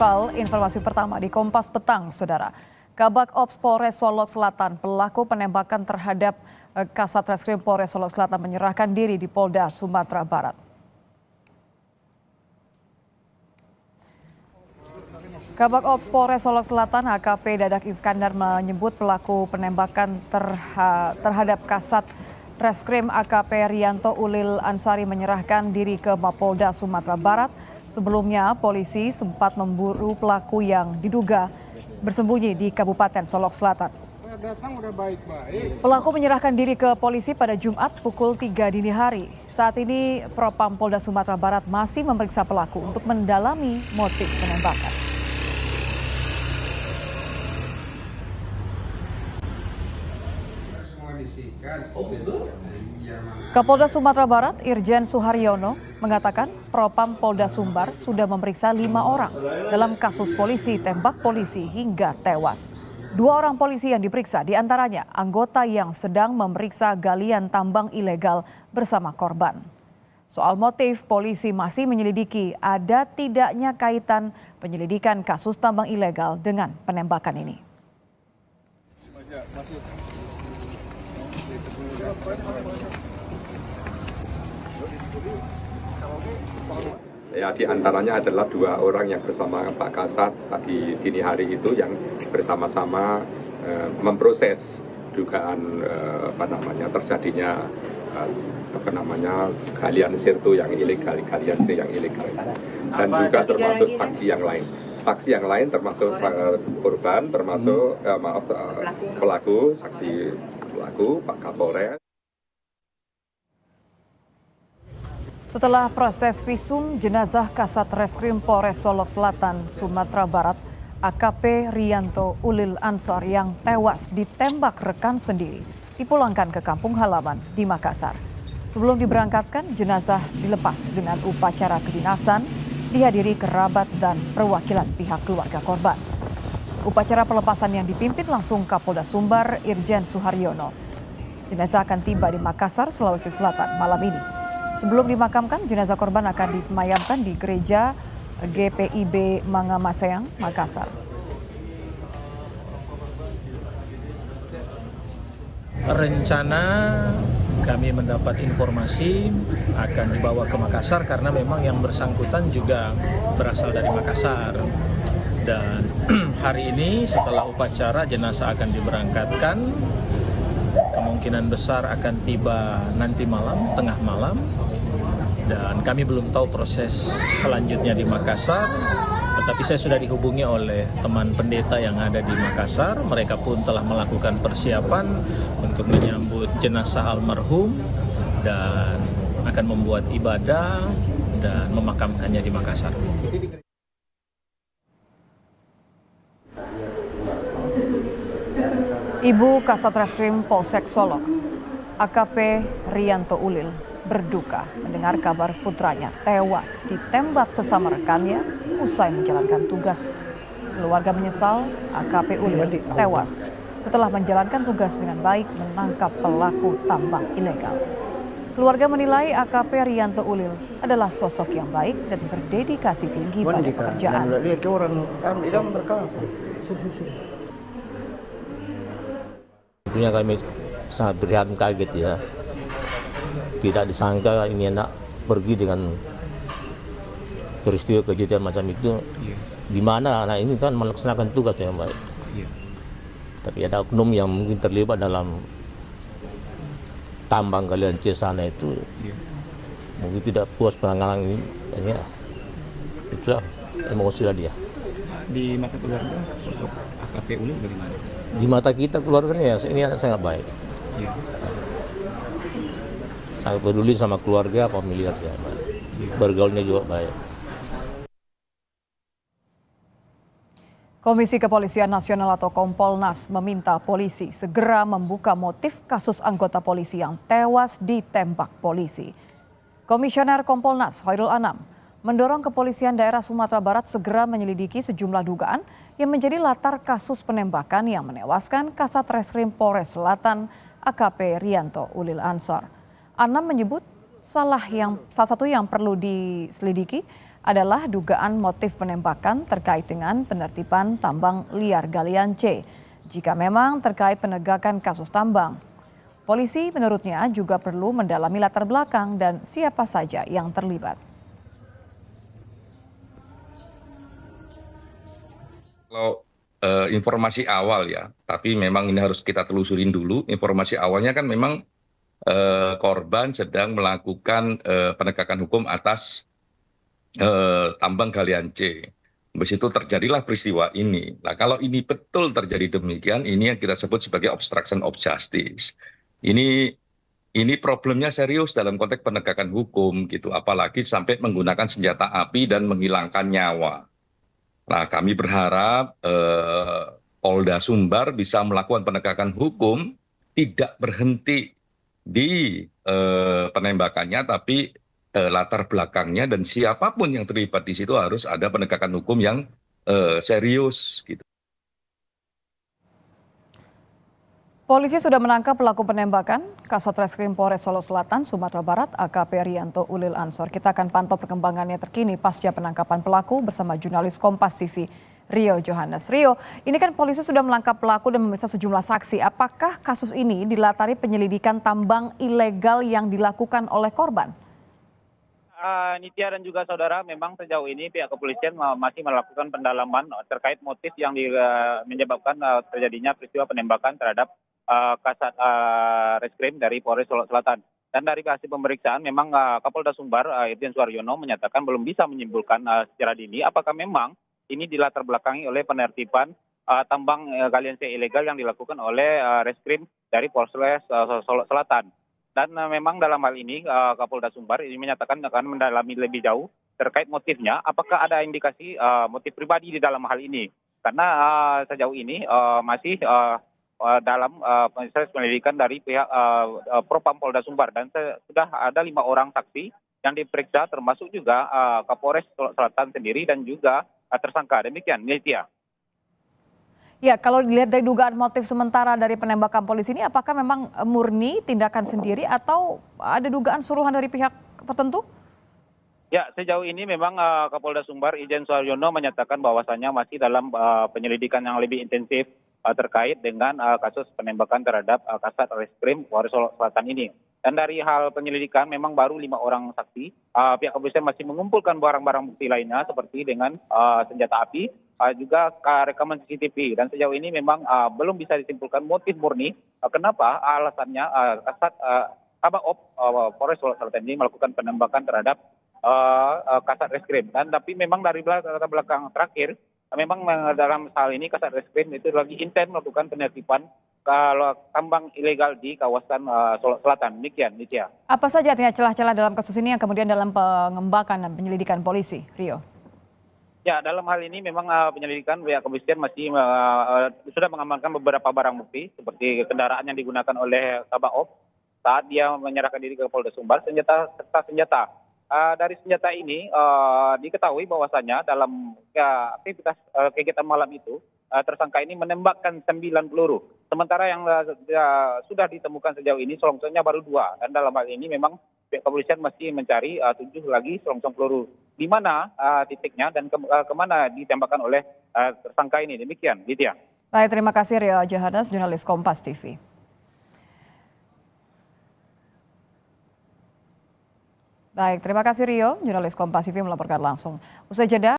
Informasi pertama di Kompas Petang, Saudara. Kabak Ops Polres Solok Selatan, pelaku penembakan terhadap Kasat Reskrim Polres Solok Selatan menyerahkan diri di Polda Sumatera Barat. Kabak Ops Polres Solok Selatan AKP Dadak Iskandar menyebut pelaku penembakan terhadap Kasat Reskrim AKP Rianto Ulil Ansari menyerahkan diri ke Mapolda Sumatera Barat. Sebelumnya, polisi sempat memburu pelaku yang diduga bersembunyi di Kabupaten Solok Selatan. Pelaku menyerahkan diri ke polisi pada Jumat pukul 3 dini hari. Saat ini, Propam Polda Sumatera Barat masih memeriksa pelaku untuk mendalami motif penembakan. Kapolda Sumatera Barat Irjen Suharyono mengatakan Propam Polda Sumbar sudah memeriksa 5 orang dalam kasus polisi tembak polisi hingga tewas. 2 orang polisi yang diperiksa diantaranya anggota yang sedang memeriksa galian tambang ilegal bersama korban. Soal motif, polisi masih menyelidiki ada tidaknya kaitan penyelidikan kasus tambang ilegal dengan penembakan ini. Ya, di antaranya adalah 2 orang yang bersama Pak Kasat tadi dini hari itu yang bersama-sama memproses dugaan terjadinya galian sirtu yang ilegal, dan juga termasuk saksi yang lain. Saksi yang lain termasuk korban, termasuk pelaku, saksi pelaku Pak Kapolres. Setelah proses visum jenazah Kasat Reskrim Polres Solok Selatan, Sumatera Barat, AKP Rianto Ulil Ansor yang tewas ditembak rekan sendiri, dipulangkan ke kampung halaman di Makassar. Sebelum diberangkatkan, jenazah dilepas dengan upacara kedinasan, dihadiri kerabat dan perwakilan pihak keluarga korban. Upacara pelepasan yang dipimpin langsung Kapolda Sumbar Irjen Suharyono. Jenazah akan tiba di Makassar, Sulawesi Selatan malam ini. Sebelum dimakamkan, jenazah korban akan disemayamkan di gereja GPIB Mangamaseang, Makassar. Rencana kami mendapat informasi akan dibawa ke Makassar karena memang yang bersangkutan juga berasal dari Makassar. Dan hari ini setelah upacara jenazah akan diberangkatkan, kemungkinan besar akan tiba nanti malam, tengah malam. Dan kami belum tahu proses selanjutnya di Makassar, tetapi saya sudah dihubungi oleh teman pendeta yang ada di Makassar. Mereka pun telah melakukan persiapan untuk menyambut jenazah almarhum dan akan membuat ibadah dan memakamkannya di Makassar. Ibu Kasat Reskrim Polsek Solok, AKP Rianto Ulil, berduka mendengar kabar putranya tewas ditembak sesama rekannya usai menjalankan tugas. Keluarga menyesal AKP Ulil tewas setelah menjalankan tugas dengan baik menangkap pelaku tambang ilegal. Keluarga menilai AKP Rianto Ulil adalah sosok yang baik dan berdedikasi tinggi pada pekerjaan. Tentunya kami sangat prihatin, kaget ya. Tidak disangka ini anak pergi dengan peristiwa kejadian macam itu. Di mana anak ini kan melaksanakan tugas dengan baik. Tapi ada oknum yang mungkin terlibat dalam tambang galian C sana itu. Mungkin tidak puas penanganan ini. Ya, itulah emosi lah dia. Di mata keluarga sosok AKP Ulil bagaimana? Di mata kita keluarganya ini anak sangat baik. Sangat peduli sama keluarga, familiarnya, bergaulnya juga baik. Komisi Kepolisian Nasional atau Kompolnas meminta polisi segera membuka motif kasus anggota polisi yang tewas ditembak polisi. Komisioner Kompolnas Khairul Anam mendorong kepolisian daerah Sumatera Barat segera menyelidiki sejumlah dugaan yang menjadi latar kasus penembakan yang menewaskan Kasat Reskrim Polres Selatan AKP Rianto Ulil Ansor. Anam menyebut salah satu yang perlu diselidiki adalah dugaan motif penembakan terkait dengan penertiban tambang liar galian C. Jika memang terkait penegakan kasus tambang, polisi menurutnya juga perlu mendalami latar belakang dan siapa saja yang terlibat. Kalau informasi awal ya, tapi memang ini harus kita telusurin dulu. Informasi awalnya kan memang korban sedang melakukan penegakan hukum atas tambang galian C. Habis itu terjadilah peristiwa ini. Nah, kalau ini betul terjadi demikian, ini yang kita sebut sebagai obstruction of justice. Ini problemnya serius dalam konteks penegakan hukum gitu, apalagi sampai menggunakan senjata api dan menghilangkan nyawa. Nah, kami berharap Polda Sumbar bisa melakukan penegakan hukum, tidak berhenti di penembakannya, tapi latar belakangnya dan siapapun yang terlibat di situ harus ada penegakan hukum yang serius gitu. Polisi sudah menangkap pelaku penembakan Kasat Reskrim Polres Solo Selatan, Sumatera Barat, AKP Rianto Ulil Ansor. Kita akan pantau perkembangannya terkini pasca penangkapan pelaku bersama jurnalis Kompas TV Rio Johannes. Rio, ini kan polisi sudah menangkap pelaku dan memeriksa sejumlah saksi. Apakah kasus ini dilatari penyelidikan tambang ilegal yang dilakukan oleh korban? Nitya dan juga saudara, memang sejauh ini pihak kepolisian masih melakukan pendalaman terkait motif yang menyebabkan terjadinya peristiwa penembakan terhadap Kasat Reskrim dari Polres Solo Selatan. Dan dari hasil pemeriksaan memang Kapolda Sumbar Irjen Suaryono menyatakan belum bisa menyimpulkan secara dini apakah memang ini dilatar belakangi oleh penertiban tambang galian C ilegal yang dilakukan oleh Reskrim dari Polres Solo Selatan. Dan memang dalam hal ini Kapolda Sumbar ini menyatakan akan mendalami lebih jauh terkait motifnya, apakah ada indikasi motif pribadi di dalam hal ini. Karena sejauh ini masih dalam proses penyelidikan dari pihak Propam Polda Sumbar, dan sudah ada 5 orang saksi yang diperiksa, termasuk juga Kapolres Selatan sendiri dan juga tersangka. Demikian, Nitya. Ya, kalau dilihat dari dugaan motif sementara dari penembakan polisi ini, apakah memang murni tindakan sendiri atau ada dugaan suruhan dari pihak tertentu? Ya, sejauh ini memang Kapolda Sumbar Irjen Suaryono menyatakan bahwasannya masih dalam penyelidikan yang lebih intensif terkait dengan kasus penembakan terhadap Kasat Reskrim Polres Solo Selatan ini. Dan dari hal penyelidikan memang baru 5 orang saksi. Pihak kepolisian masih mengumpulkan barang-barang bukti lainnya seperti dengan senjata api, juga rekaman CCTV. Dan sejauh ini memang belum bisa disimpulkan motif murni. Kenapa alasannya Kasat Kabak-Op Polres Solo Selatan ini melakukan penembakan terhadap Kasat Reskrim. Dan tapi memang dari latar belakang terakhir, memang dalam hal ini Kasat Reskrim itu lagi intens melakukan penertiban kalau tambang ilegal di kawasan Solo Selatan. Demikian, Nitya. Apa saja artinya celah-celah dalam kasus ini yang kemudian dalam pengembangan dan penyelidikan polisi, Rio? Ya, dalam hal ini memang penyelidikan pihak kepolisian masih sudah mengamankan beberapa barang bukti seperti kendaraan yang digunakan oleh Kabak-Op saat dia menyerahkan diri ke Polda Sumbar, serta senjata. Dari senjata ini diketahui bahwasannya dalam aktivitas kegiatan malam itu tersangka ini menembakkan 9 peluru. Sementara yang sudah ditemukan sejauh ini selongsongnya baru 2. Dan dalam hal ini memang pihak kepolisian masih mencari 7 lagi selongsong peluru. Di mana titiknya dan kemana ditembakkan oleh tersangka ini. Demikian, Ditya. Baik, terima kasih Rio Johannes, jurnalis Kompas TV. Baik, terima kasih Rio, jurnalis Kompas TV melaporkan langsung. Usai jeda.